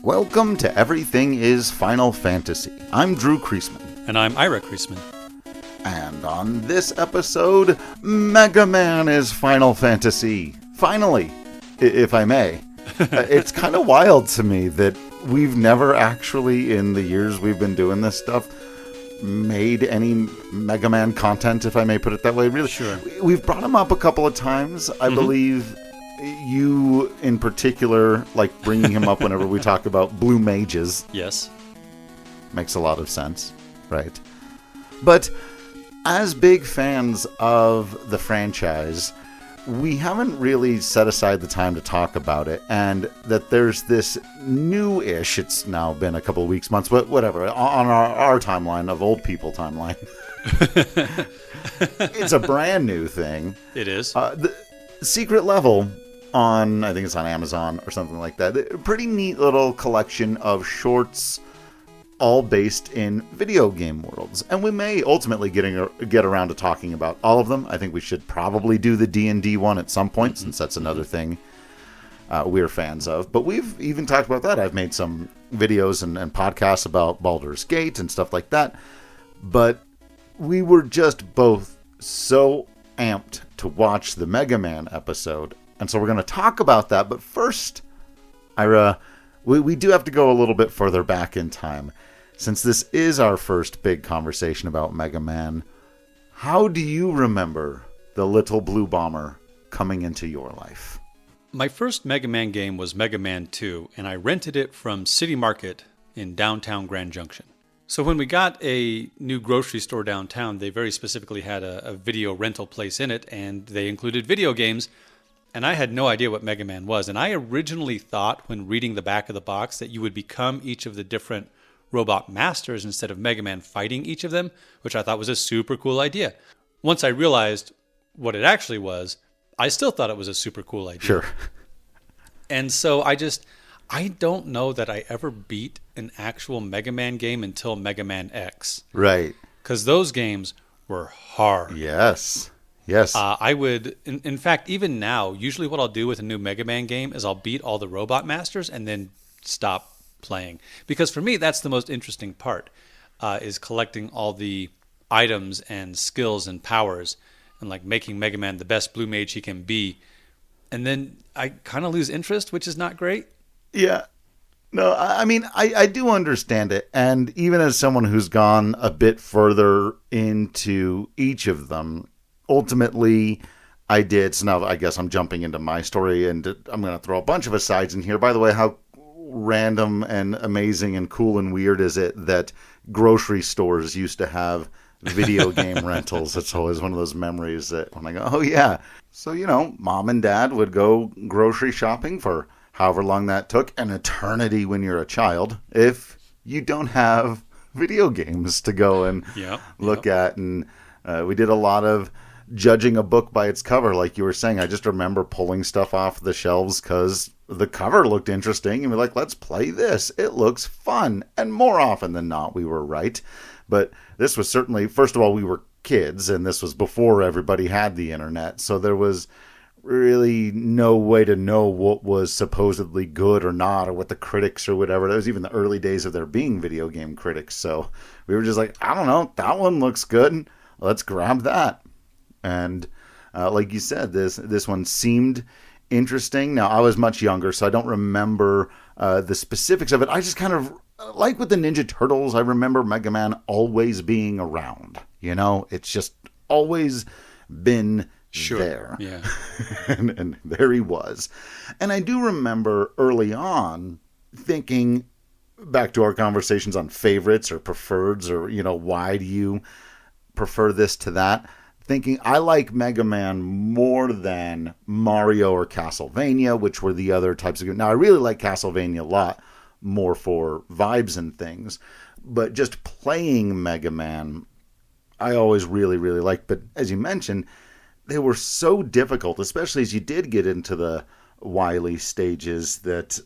Welcome to Everything is Final Fantasy. I'm Drew Kreisman. And I'm Ira Kreisman. And on this episode, Mega Man is Final Fantasy. Finally, if I may. It's kind of wild to me that we've never actually, in the years we've been doing this stuff, made any Mega Man content, if I may put it that way. Really, sure. We've brought him up a couple of times. I believe you, in particular, like bringing him up whenever we talk about Blue Mages. Yes. Makes a lot of sense, right? But as big fans of the franchise, we haven't really set aside the time to talk about it, and that there's this new-ish, it's now been a couple of weeks, months, but whatever, on our timeline, of old people timeline. It's a brand new thing. It is. The Secret Level on, I think it's on Amazon or something like that. A pretty neat little collection of shorts, all based in video game worlds. And we may ultimately get around to talking about all of them. I think we should probably do the D&D one at some point, since that's another thing we're fans of. But we've even talked about that. I've made some videos and podcasts about Baldur's Gate and stuff like that. But we were just both so amped to watch the Mega Man episode. And so we're going to talk about that. But first, Ira, we do have to go a little bit further back in time. Since this is our first big conversation about Mega Man, how do you remember the little blue bomber coming into your life? My first Mega Man game was Mega Man 2, and I rented it from City Market in downtown Grand Junction. So when we got a new grocery store downtown, they very specifically had a video rental place in it, and they included video games. And I had no idea what Mega Man was. And I originally thought, when reading the back of the box, that you would become each of the different robot masters instead of Mega Man fighting each of them, which I thought was a super cool idea. Once I realized what it actually was, I still thought it was a super cool idea. Sure. And so I don't know that I ever beat an actual Mega Man game until Mega Man X. Right. Because those games were hard. Yes. I would, in fact, even now, usually what I'll do with a new Mega Man game is I'll beat all the Robot Masters and then stop playing. Because for me, that's the most interesting part, is collecting all the items and skills and powers and like making Mega Man the best Blue Mage he can be. And then I kind of lose interest, which is not great. Yeah. No, I mean, I do understand it. And even as someone who's gone a bit further into each of them, ultimately, I did. So now I guess I'm jumping into my story, and I'm going to throw a bunch of asides in here. By the way, how random and amazing and cool and weird is it that grocery stores used to have video game rentals? It's always one of those memories that when I go, oh yeah. So, mom and dad would go grocery shopping for however long that took, an eternity when you're a child, if you don't have video games to go and look at. And we did a lot of judging a book by its cover, like you were saying. I just remember pulling stuff off the shelves because the cover looked interesting, and we're like, let's play this. It looks fun. And more often than not, we were right. But this was certainly, first of all, we were kids, and this was before everybody had the internet. So there was really no way to know what was supposedly good or not, or what the critics or whatever. That was even the early days of there being video game critics. So we were just like, I don't know, that one looks good. Let's grab that. And like you said, this one seemed interesting. Now, I was much younger, so I don't remember the specifics of it. I just kind of, like with the Ninja Turtles, I remember Mega Man always being around. It's just always been there. Yeah. and there he was. And I do remember early on thinking, back to our conversations on favorites or preferreds, or, why do you prefer this to that, thinking I like Mega Man more than Mario or Castlevania, which were the other types of games. Now, I really like Castlevania a lot more for vibes and things, but just playing Mega Man, I always really, really liked. But as you mentioned, they were so difficult, especially as you did get into the Wily stages, that,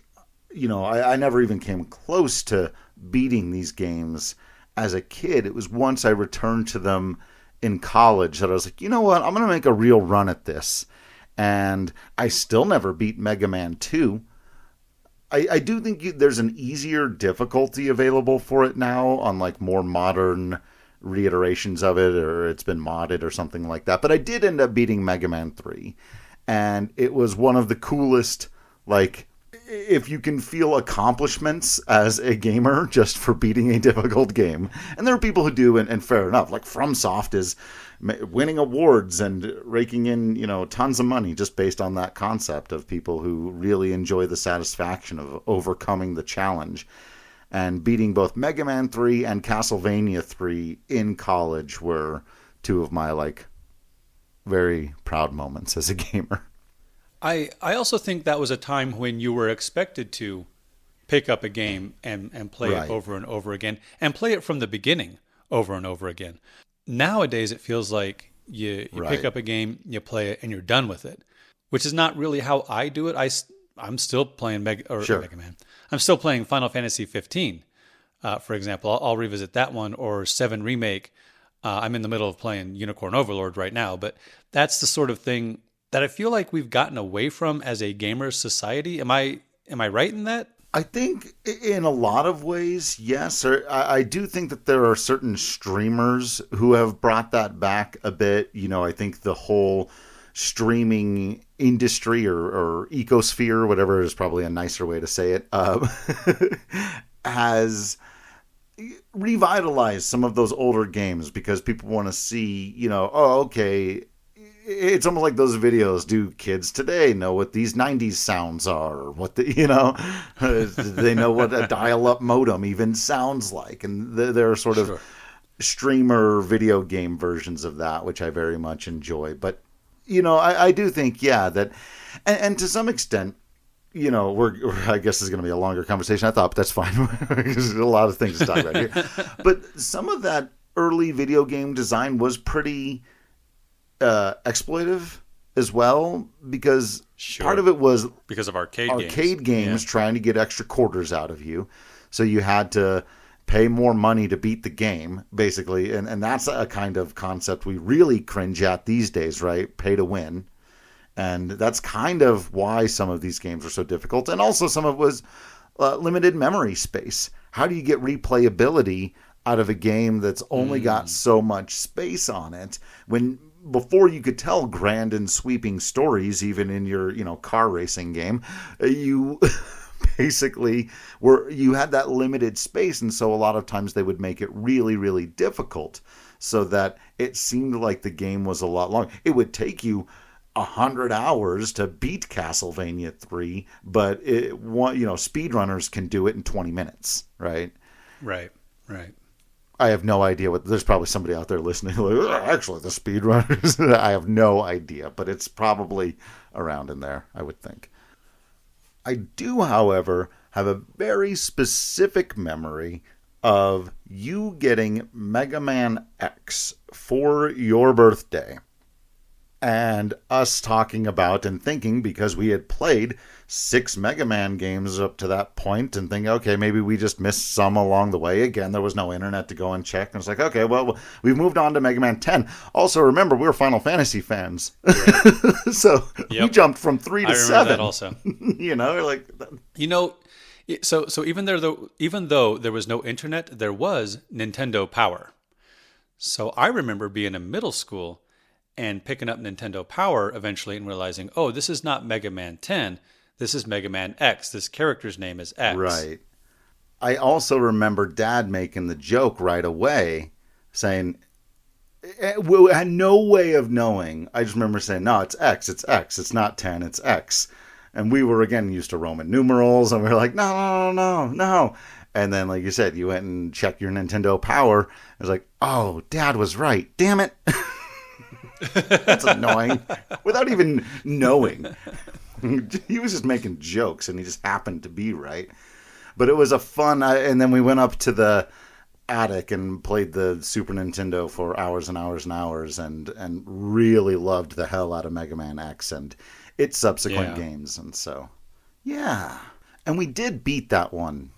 I never even came close to beating these games as a kid. It was once I returned to them in college that I was like, you know what, I'm going to make a real run at this. And I still never beat Mega Man 2. I do think there's an easier difficulty available for it now on like more modern reiterations of it, or it's been modded or something like that. But I did end up beating Mega Man 3, and it was one of the coolest, like, if you can feel accomplishments as a gamer just for beating a difficult game. And there are people who do, and fair enough. Like FromSoft is winning awards and raking in, tons of money just based on that concept of people who really enjoy the satisfaction of overcoming the challenge. And beating both Mega Man 3 and Castlevania 3 in college were two of my, like, very proud moments as a gamer. I also think that was a time when you were expected to pick up a game and play Right. it over and over again, and play it from the beginning over and over again. Nowadays, it feels like you Right. pick up a game, you play it, and you're done with it, which is not really how I do it. I'm still playing Sure. Mega Man. I'm still playing Final Fantasy 15, for example. I'll revisit that one, or 7 Remake. I'm in the middle of playing Unicorn Overlord right now, but that's the sort of thing that I feel like we've gotten away from as a gamer society. Am I right in that? I think in a lot of ways, yes. Or I do think that there are certain streamers who have brought that back a bit. I think the whole streaming industry or ecosphere, whatever is probably a nicer way to say it, has revitalized some of those older games because people want to see, okay, it's almost like those videos. Do kids today know what these 90s sounds are? Or what they know what a dial-up modem even sounds like? And there are sort of Sure. streamer video game versions of that, which I very much enjoy. But, I do think, yeah, that, and to some extent, I guess this is going to be a longer conversation, I thought, but that's fine. There's a lot of things to talk about here. But some of that early video game design was pretty exploitive as well, because Sure. part of it was Because of arcade games Yeah. trying to get extra quarters out of you. So you had to pay more money to beat the game, basically. And that's a kind of concept we really cringe at these days, right? Pay to win. And that's kind of why some of these games are so difficult. And also some of it was limited memory space. How do you get replayability out of a game that's only got so much space on it when before you could tell grand and sweeping stories, even in your, car racing game, you basically you had that limited space. And so a lot of times they would make it really, really difficult so that it seemed like the game was a lot long. It would take you 100 hours to beat Castlevania 3, but speedrunners can do it in 20 minutes, right? Right. I have no idea there's probably somebody out there listening like, actually the speedrunners. I have no idea, but it's probably around in there, I would think. I do, however, have a very specific memory of you getting Mega Man X for your birthday. And us talking about and thinking, because we had played 6 Mega Man games up to that point, and thinking, okay, maybe we just missed some along the way. Again, there was no internet to go and check. And it's like, okay, well, we've moved on to Mega Man 10. Also, remember, we're Final Fantasy fans. Right. So we jumped from 3 to 7. I remember that also. So even though there was no internet, there was Nintendo Power. So I remember being in middle school and picking up Nintendo Power eventually and realizing, oh, this is not Mega Man 10. This is Mega Man X. This character's name is X. Right. I also remember Dad making the joke right away, saying, we had no way of knowing. I just remember saying, no, it's X. It's not 10, it's X. And we were, again, used to Roman numerals, and we were like, no. And then, like you said, you went and checked your Nintendo Power. It was like, oh, Dad was right. Damn it. That's annoying. Without even knowing. He was just making jokes, and he just happened to be right. But it was a fun... and then we went up to the attic and played the Super Nintendo for hours and hours and hours, and really loved the hell out of Mega Man X and its subsequent games. And so, yeah. And we did beat that one,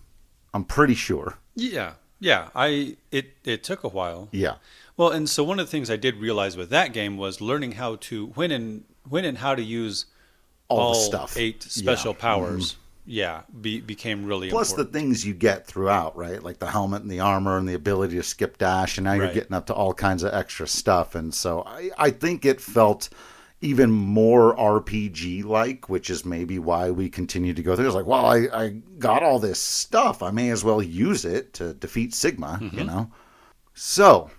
I'm pretty sure. Yeah. It took a while. Yeah. Well, and so one of the things I did realize with that game was learning how to when and how to use all the stuff. 8 special powers became really Plus important. the things you get throughout, right? Like the helmet and the armor and the ability to skip dash, and now you're Right. getting up to all kinds of extra stuff. And so I think it felt even more RPG like, which is maybe why we continue to go through. It's like, well, I got all this stuff. I may as well use it to defeat Sigma, you know? So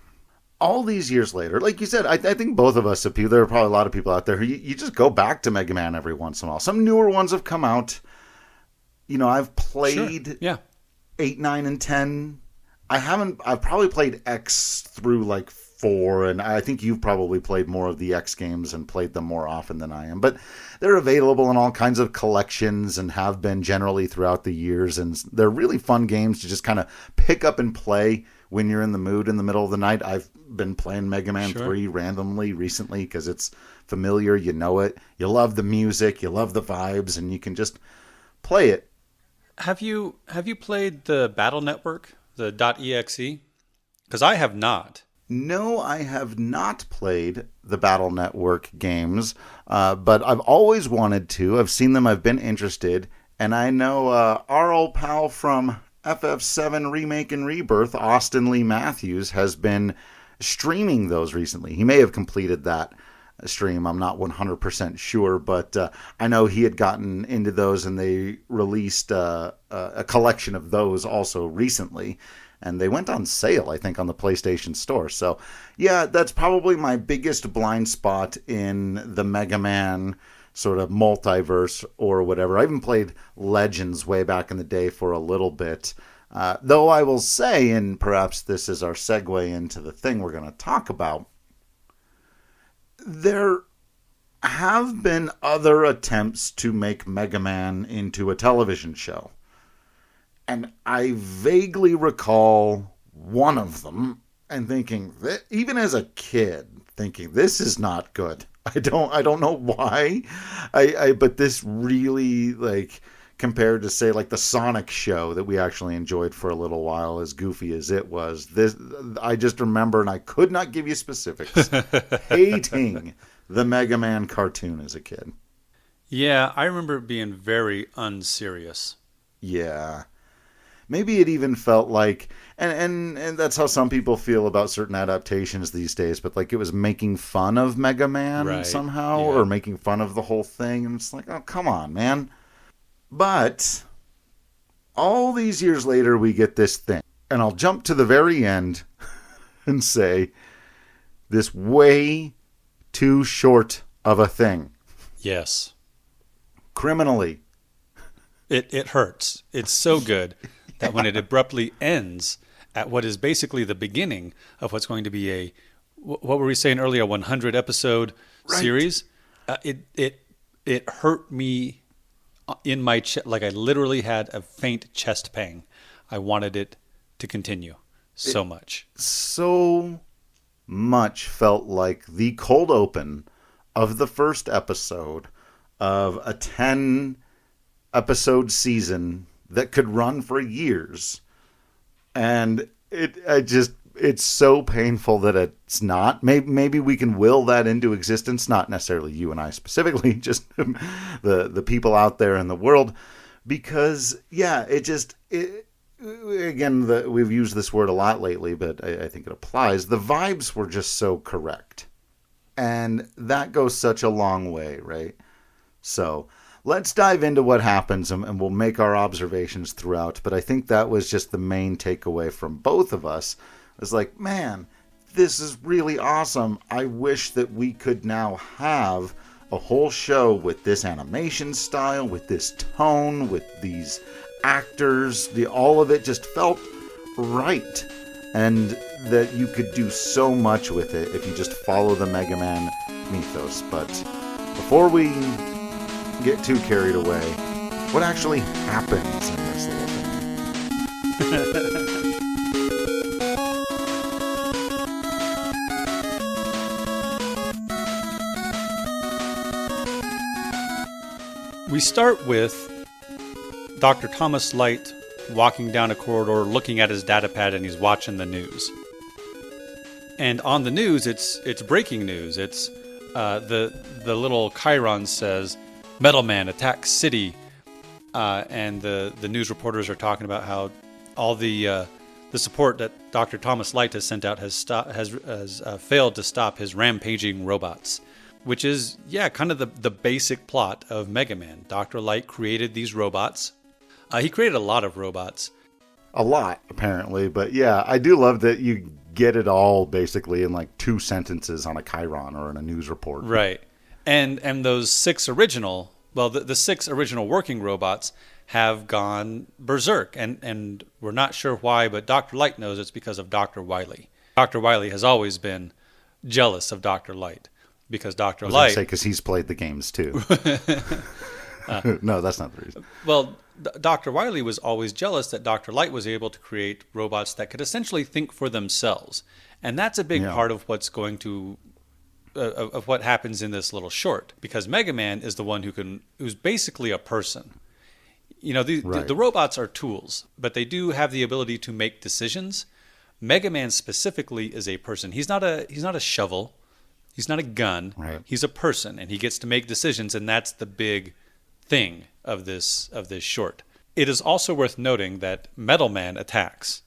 all these years later, like you said, I think both of us, there are probably a lot of people out there who you just go back to Mega Man every once in a while. Some newer ones have come out. You know, I've played Sure. Yeah. 8, 9, and 10. I've probably played X through like 4, and I think you've probably played more of the X games and played them more often than I am. But they're available in all kinds of collections and have been generally throughout the years, and they're really fun games to just kind of pick up and play when you're in the mood in the middle of the night. I've been playing Mega Man 3 randomly recently because it's familiar, you know it, you love the music, you love the vibes, and you can just play it. Have you played the Battle Network, the .exe? Because I have not. No, I have not played the Battle Network games, but I've always wanted to. I've seen them, I've been interested, and I know our old pal from FF7 Remake and Rebirth, Austin Lee Matthews, has been streaming those recently. He may have completed that stream. I'm not 100% sure, but I know he had gotten into those, and they released a collection of those also recently, and they went on sale, I think, on the PlayStation Store. So yeah, that's probably my biggest blind spot in the Mega Man sort of multiverse or whatever. I even played Legends way back in the day for a little bit, though I will say, and perhaps this is our segue into the thing we're going to talk about, there have been other attempts to make Mega Man into a television show. And I vaguely recall one of them and thinking, even as a kid, thinking, this is not good. I don't know why. But this really, like, compared to, say, like the Sonic show that we actually enjoyed for a little while, as goofy as it was, this, I just remember, and I could not give you specifics, hating the Mega Man cartoon as a kid. Yeah, I remember it being very unserious. Yeah. Maybe it even felt like, and that's how some people feel about certain adaptations these days, but like it was making fun of Mega Man somehow, or making fun of the whole thing, and it's like, oh, come on, man. But all these years later, we get this thing, and I'll jump to the very end and say, this way too short of a thing. Yes. Criminally. It hurts. It's so good that when it abruptly ends at what is basically the beginning of what's going to be a, what were we saying earlier, 100 episode series, it hurt me in my chest. Like I literally had a faint chest pain. I wanted it to continue so much. So much felt like the cold open of the first episode of a 10 episode season that could run for years. And it's so painful that it's not. Maybe we can will that into existence, not necessarily you and I specifically, just the people out there in the world. Because, yeah, again, we've used this word a lot lately, but I think it applies. The vibes were just so correct. And that goes such a long way, right? So let's dive into what happens, and we'll make our observations throughout. But I think that was just the main takeaway from both of us. It's like, man, this is really awesome. I wish that we could now have a whole show with this animation style, with this tone, with these actors. All of it just felt right. And that you could do so much with it if you just follow the Mega Man mythos. But before we get too carried away, what actually happens in this little thing? We start with Dr. Thomas Light walking down a corridor looking at his datapad, and he's watching the news. And on the news, it's breaking news. It's the little Chiron says, Metal Man attacks city. and the news reporters are talking about how all the support that Dr. Thomas Light has sent out has failed to stop his rampaging robots, which is kind of the basic plot of Mega Man. Dr. Light created these robots. He created a lot of robots. A lot, apparently, but yeah, I do love that you get it all basically in like 2 sentences on a Chiron or in a news report. Right. And those 6 original, the 6 original working robots have gone berserk, and we're not sure why, but Dr. Light knows it's because of Dr. Wily. Dr. Wily has always been jealous of Dr. Light because Dr. Light... I was going to say because he's played the games too. No, that's not the reason. Well, Dr. Wily was always jealous that Dr. Light was able to create robots that could essentially think for themselves. And that's a big part of what's going to... of what happens in this little short. Because Mega Man is the one who's basically a person. You know, the robots are tools, but they do have the ability to make decisions. Mega Man specifically is a person. He's not a shovel. He's not a gun. Right. He's a person, and he gets to make decisions, and that's the big thing of this short. It is also worth noting that Metal Man attacks.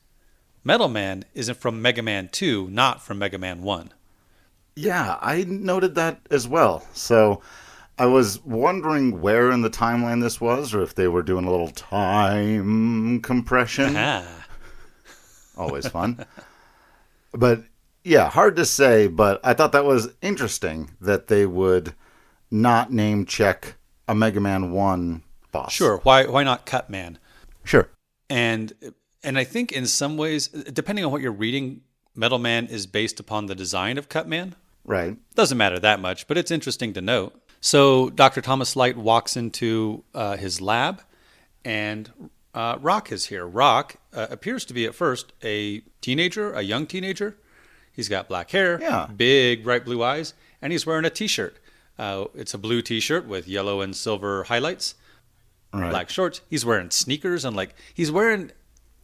Metal Man isn't from Mega Man 2, not from Mega Man 1. Yeah, I noted that as well. So I was wondering where in the timeline this was, or if they were doing a little time compression. Always fun. But yeah, hard to say, but I thought that was interesting that they would not name check a Mega Man 1 boss. Sure, why not Cut Man? Sure. And I think in some ways, depending on what you're reading, Metal Man is based upon the design of Cut Man. Right. Doesn't matter that much, but it's interesting to note. So Dr. Thomas Light walks into his lab, and Rock is here. Rock appears to be at first a young teenager. He's got black hair, big bright blue eyes, and he's wearing a T-shirt. It's a blue T-shirt with yellow and silver highlights, black shorts. He's wearing sneakers, and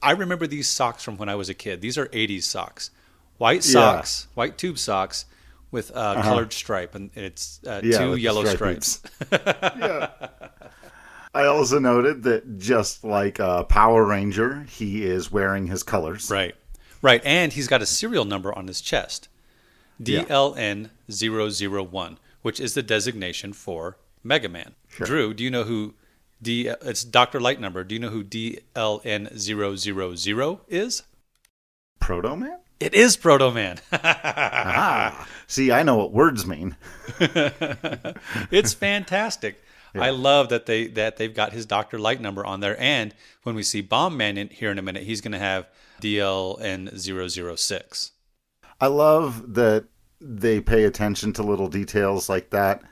I remember these socks from when I was a kid. These are 80s socks. White socks, white tube socks with a colored stripe, and it's 2 yellow stripes. Yeah. I also noted that just like Power Ranger, he is wearing his colors. Right, and he's got a serial number on his chest. DLN001, which is the designation for Mega Man. Sure. Drew, do you know who it's Dr. Light number. Do you know who DLN000 is? Proto Man? It is Proto Man. See, I know what words mean. It's fantastic. Yeah. I love that they've got his Dr. Light number on there. And when we see Bomb Man here in a minute, he's going to have DLN006. I love that they pay attention to little details like that.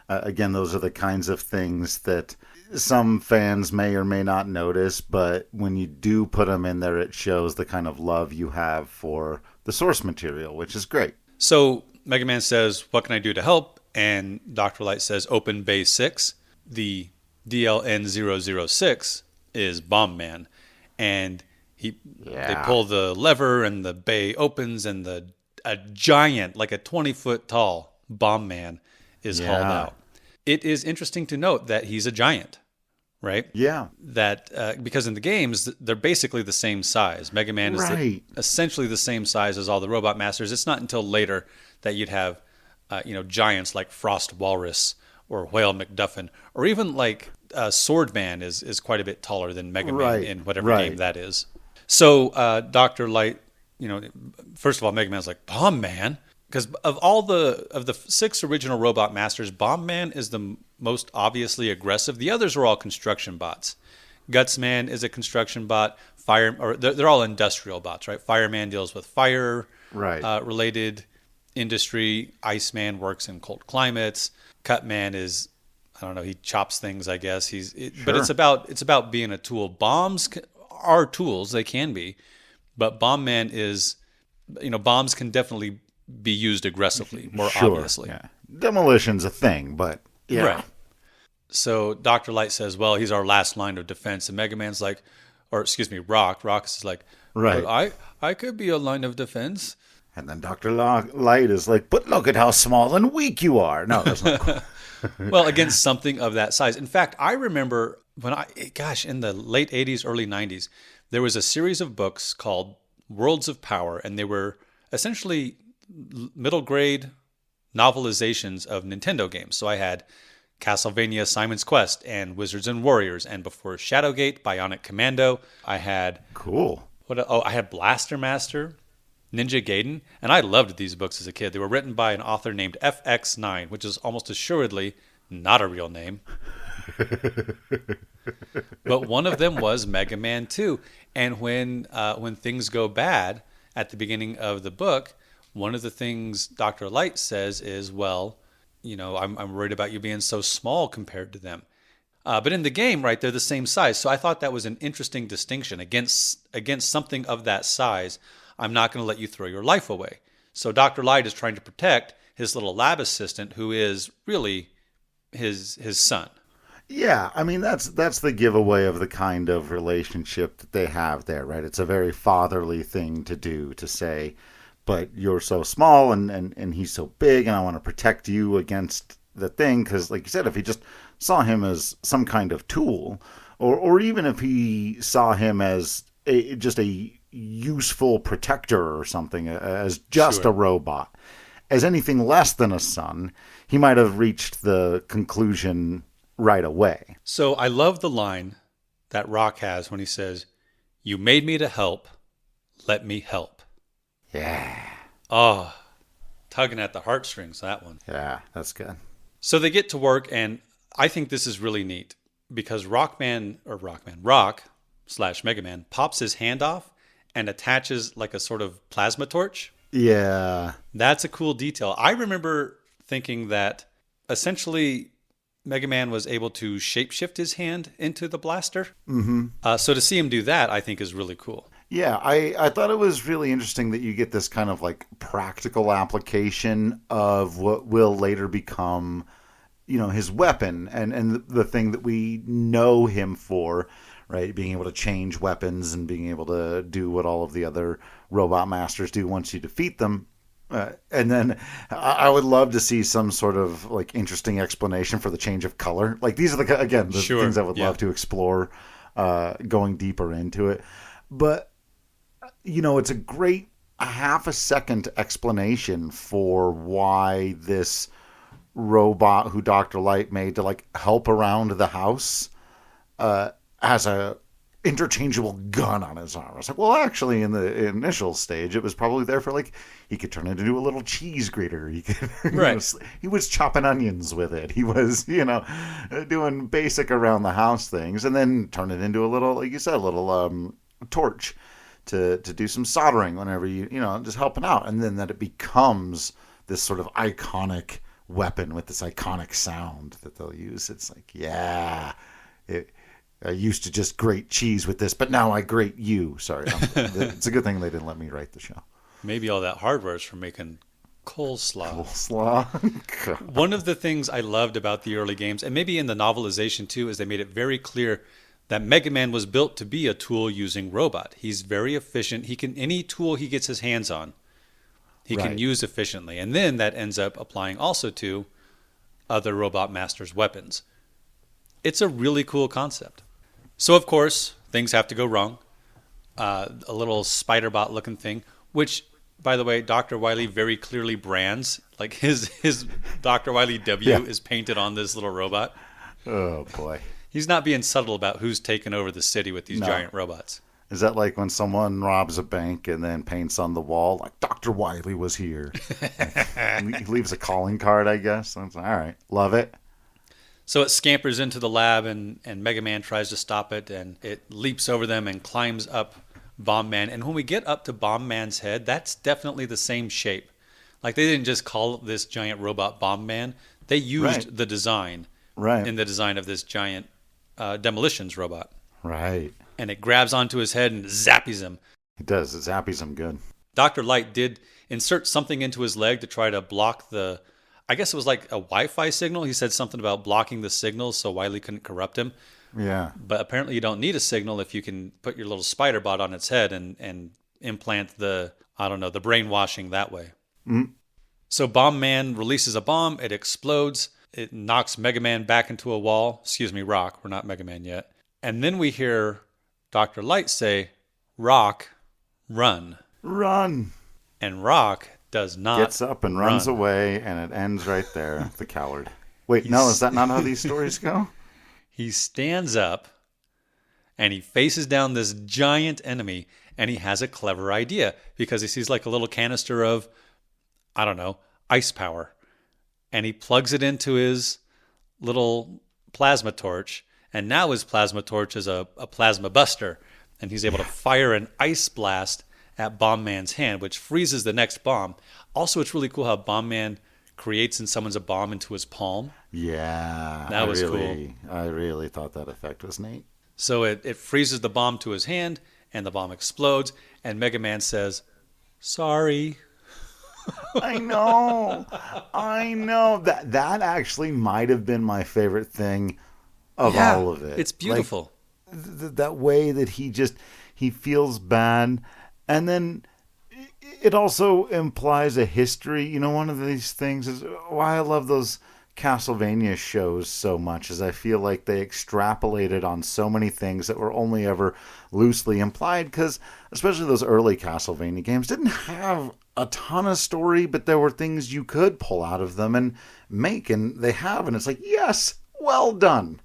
Again, those are the kinds of things that some fans may or may not notice, but when you do put them in there, it shows the kind of love you have for the source material, which is great. So Mega Man says, "What can I do to help?" And Dr. Light says, "Open Bay 6. The DLN006 is Bomb Man. And they pull the lever and the bay opens and a giant, like a 20-foot tall Bomb Man is hauled out. It is interesting to note that he's a giant, right? Yeah. That because in the games, they're basically the same size. Mega Man is essentially the same size as all the Robot Masters. It's not until later that you'd have giants like Frost Walrus or Whale McDuffin, or even like Sword Man is quite a bit taller than Mega Man in whatever game that is. So Dr. Light, first of all, Mega Man's like, Bomb Man? Because of all the 6 original Robot Masters, Bomb Man is the most obviously aggressive. The others are all construction bots. Guts Man is a construction bot. They're all industrial bots, right? Fireman deals with fire related industry. Iceman works in cold climates. Cut Man is, I don't know, he chops things, I guess. But it's about being a tool. Bombs are tools, they can be, but Bomb Man is, bombs can definitely be used aggressively, more obviously. Yeah. Demolition's a thing, but yeah. Right. So Dr. Light says, well, he's our last line of defense. And Mega Man's like, Rock. Rock is like, I could be a line of defense. And then Dr. Light is like, but look at how small and weak you are. No, that's not cool. Well, against something of that size. In fact, I remember in the late 80s, early 90s, there was a series of books called Worlds of Power, and they were essentially middle grade novelizations of Nintendo games. So I had Castlevania Simon's Quest and Wizards and Warriors, and before Shadowgate, Bionic Commando. I had Cool. I had Blaster Master, Ninja Gaiden, and I loved these books as a kid. They were written by an author named FX9, which is almost assuredly not a real name. But one of them was Mega Man 2. And when things go bad at the beginning of the book, one of the things Dr. Light says is, well, I'm worried about you being so small compared to them. But in the game, right, they're the same size. So I thought that was an interesting distinction. Against something of that size, I'm not going to let you throw your life away. So Dr. Light is trying to protect his little lab assistant, who is really his son. Yeah, I mean that's the giveaway of the kind of relationship that they have there, right? It's a very fatherly thing to do, to say, but you're so small and he's so big, and I want to protect you against the thing, because like you said, if he just saw him as some kind of tool, or even if he saw him as just a useful protector or something, as just Sure. a robot, as anything less than a son, he might have reached the conclusion right away. So I love the line that Rock has when he says, "You made me to help, let me help." Yeah. Oh, tugging at the heartstrings, that one. Yeah, that's good. So they get to work, and I think this is really neat because Rock slash Mega Man pops his hand off and attaches like a sort of plasma torch. Yeah. That's a cool detail. I remember thinking that essentially Mega Man was able to shapeshift his hand into the blaster. Mm-hmm. So to see him do that, I think is really cool. Yeah, I thought it was really interesting that you get this kind of like practical application of what will later become, his weapon and the thing that we know him for, right? Being able to change weapons and being able to do what all of the other robot masters do once you defeat them. And then I would love to see some sort of like interesting explanation for the change of color. Like these are the Sure, things I would yeah. love to explore, going deeper into it. But it's a great half a second explanation for why this robot who Dr. Light made to like help around the house has a interchangeable gun on his arm. I was like, well, actually, in the initial stage, it was probably there for like he could turn it into a little cheese grater. He could, Right. he was chopping onions with it. He was, doing basic around the house things, and then turn it into a little, like you said, a little torch to do some soldering whenever just helping out, and then that it becomes this sort of iconic weapon with this iconic sound that they'll use. It's like, yeah, I used to just grate cheese with this, but now I grate you. Sorry. It's a good thing they didn't let me write the show. Maybe all that hardware is for making coleslaw. Coleslaw. One of the things I loved about the early games, and maybe in the novelization too, is they made it very clear that Mega Man was built to be a tool-using robot. He's very efficient. Any tool he gets his hands on, he can Right. use efficiently. And then that ends up applying also to other Robot Masters' weapons. It's a really cool concept. So, of course, things have to go wrong. A little spider bot looking thing, which, by the way, Dr. Wily very clearly brands. Like his Dr. Wily W Yeah. is painted on this little robot. Oh, boy. He's not being subtle about who's taken over the city with these No. giant robots. Is that like when someone robs a bank and then paints on the wall, like, Dr. Wiley was here? He leaves a calling card, I guess. That's all right. Love it. So it scampers into the lab, and Mega Man tries to stop it, and it leaps over them and climbs up Bomb Man. And when we get up to Bomb Man's head, that's definitely the same shape. Like, they didn't just call this giant robot Bomb Man. They used Right. the design Right. in the design of this giant demolitions robot. Right. And it grabs onto his head and zappies him. It does. It zappies him good. Dr. Light did insert something into his leg to try to block I guess it was like a Wi-Fi signal. He said something about blocking the signal so Wily couldn't corrupt him. Yeah. But apparently you don't need a signal if you can put your little spider bot on its head and implant the brainwashing that way. Mm. So Bomb Man releases a bomb. It explodes. It knocks Mega Man back into a wall. Excuse me, Rock. We're not Mega Man yet. And then we hear Dr. Light say, Rock, run. Run. And Rock does not Gets up and runs away, and it ends right there. The coward. Wait, no, is that not how these stories go? He stands up, and he faces down this giant enemy, and he has a clever idea because he sees like a little canister of, I don't know, ice power. And he plugs it into his little plasma torch, and now his plasma torch is a plasma buster, and he's able to fire an ice blast at Bomb Man's hand, which freezes the next bomb. Also, it's really cool how Bomb Man creates and summons a bomb into his palm. Yeah. That was cool. I really thought that effect was neat. So it freezes the bomb to his hand, and the bomb explodes, and Mega Man says, sorry. I know. That actually might have been my favorite thing of all of it. It's beautiful. Like, that way that he feels bad. And then it also implies a history. You know, one of these things is why I love those Castlevania shows so much is I feel like they extrapolated on so many things that were only ever loosely implied, because especially those early Castlevania games didn't have a ton of story, but there were things you could pull out of them and make, and they have, and it's like, yes, well done.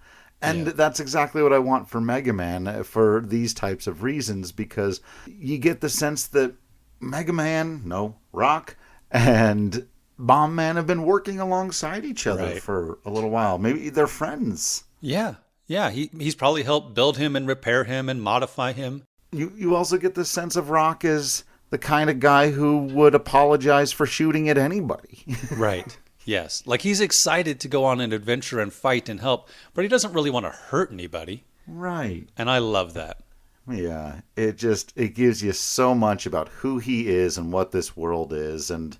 And that's exactly what I want for Mega Man for these types of reasons, because you get the sense that Mega Man, Rock, and Bomb Man have been working alongside each other for a little while. Maybe they're friends. Yeah. He's probably helped build him and repair him and modify him. You also get the sense of Rock as the kind of guy who would apologize for shooting at anybody. Right. Yes. Like he's excited to go on an adventure and fight and help, but he doesn't really want to hurt anybody. Right. And I love that. Yeah. It gives you so much about who he is and what this world is, and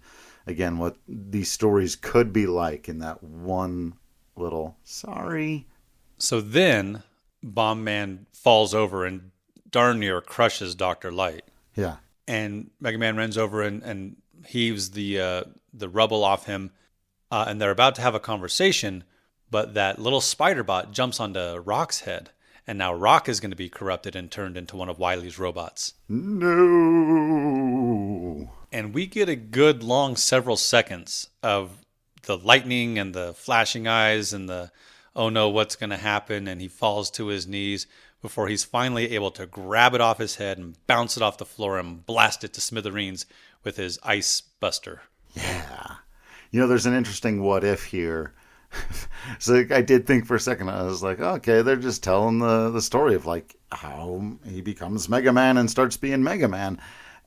again, what these stories could be like in that one little sorry. So then Bomb Man falls over and darn near crushes Dr. Light. Yeah. And Mega Man runs over and heaves the rubble off him. And they're about to have a conversation, but that little spider bot jumps onto Rock's head. And now Rock is going to be corrupted and turned into one of Wily's robots. No. And we get a good long several seconds of the lightning and the flashing eyes and the, oh no, what's going to happen? And he falls to his knees before he's finally able to grab it off his head and bounce it off the floor and blast it to smithereens with his ice buster. Yeah. You know, there's an interesting what if here. So I did think for a second, I was like, okay, they're just telling the story of like how he becomes Mega Man and starts being Mega Man.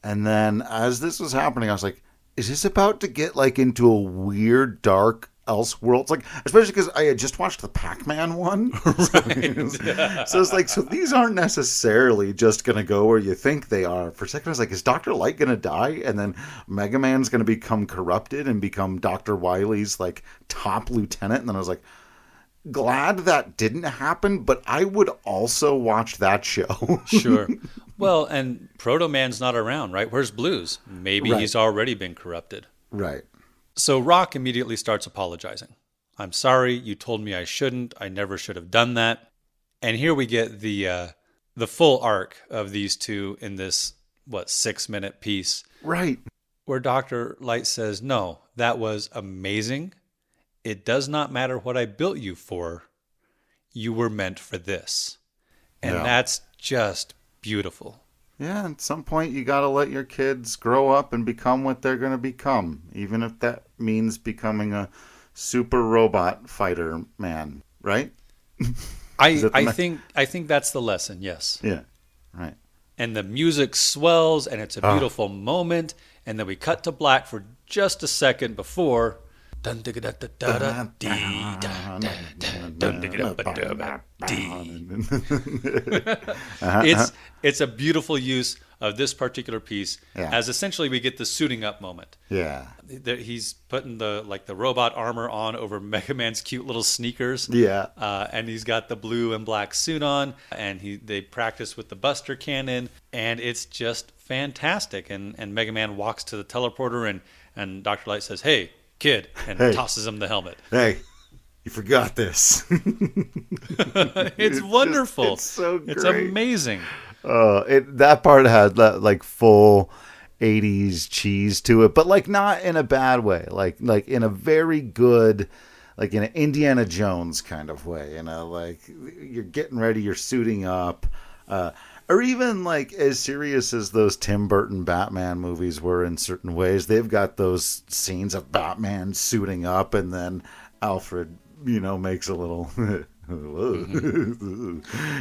And then as this was happening, I was like, is this about to get like into a weird, dark Elseworlds? It's like, especially because I had just watched the Pac-Man one. Right. So it's like, so these aren't necessarily just going to go where you think they are. For a second, I was like, is Dr. Light going to die? And then Mega Man's going to become corrupted and become Dr. Wily's like top lieutenant. And then I was like, glad that didn't happen, but I would also watch that show. Sure. Well, and Proto Man's not around, right? Where's Blues? Maybe he's already been corrupted. Right. So Rock immediately starts apologizing. I'm sorry, you told me I shouldn't. I never should have done that. And here we get the full arc of these two in this, 6-minute piece. Right. Where Dr. Light says, no, that was amazing. It does not matter what I built you for. You were meant for this. And that's just beautiful. Yeah, at some point you got to let your kids grow up and become what they're going to become, even if that means becoming a super robot fighter man, right? I think that's the lesson, yes. Yeah, right. And the music swells, and it's a beautiful moment, and then we cut to black for just a second before... It's a beautiful use of this particular piece as essentially we get the suiting up moment. Yeah. He's putting the robot armor on over Mega Man's cute little sneakers. Yeah. And he's got the blue and black suit on, and they practice with the Buster Cannon, and it's just fantastic. And Mega Man walks to the teleporter, and Dr. Light says, "Hey, kid," and tosses him the helmet. Hey, You forgot this. It's wonderful. It's so great. It's amazing. That part had like full 80s cheese to it, but like not in a bad way, like in a very good, like in an Indiana Jones kind of way, like you're getting ready, you're suiting up, or even like as serious as those Tim Burton Batman movies were in certain ways. They've got those scenes of Batman suiting up, and then Alfred, makes a little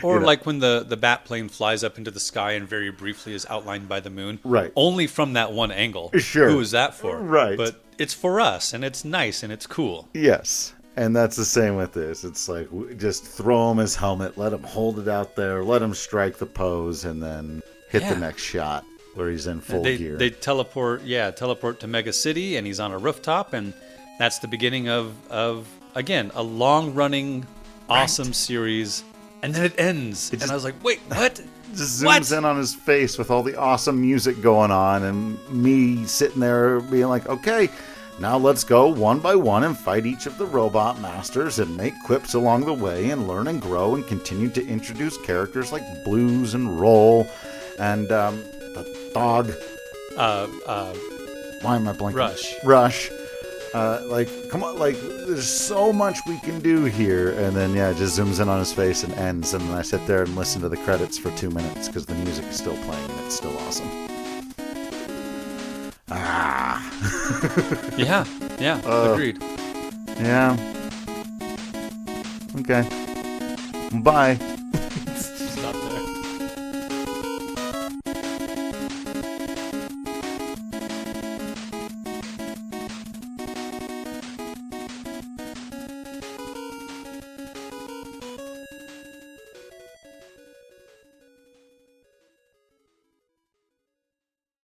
or like when the bat plane flies up into the sky and very briefly is outlined by the moon, right? Only from that one angle. Sure. Who is that for? Right. But it's for us, and it's nice, and it's cool. Yes. And that's the same with this. It's like, just throw him his helmet, let him hold it out there, let him strike the pose, and then hit the next shot where he's in full gear. They teleport to Mega City, and he's on a rooftop, and that's the beginning of again, a long-running, awesome series. And then it ends. And I was like, wait, what? Just zooms in on his face with all the awesome music going on, and me sitting there being like, okay, now let's go one by one and fight each of the robot masters and make quips along the way and learn and grow and continue to introduce characters like Blues and Roll and the dog. Why am I blanking? Rush. Come on, there's so much we can do here. And then, it just zooms in on his face and ends. And then I sit there and listen to the credits for 2 minutes because the music is still playing and it's still awesome. Yeah, agreed. Yeah. Okay. Bye.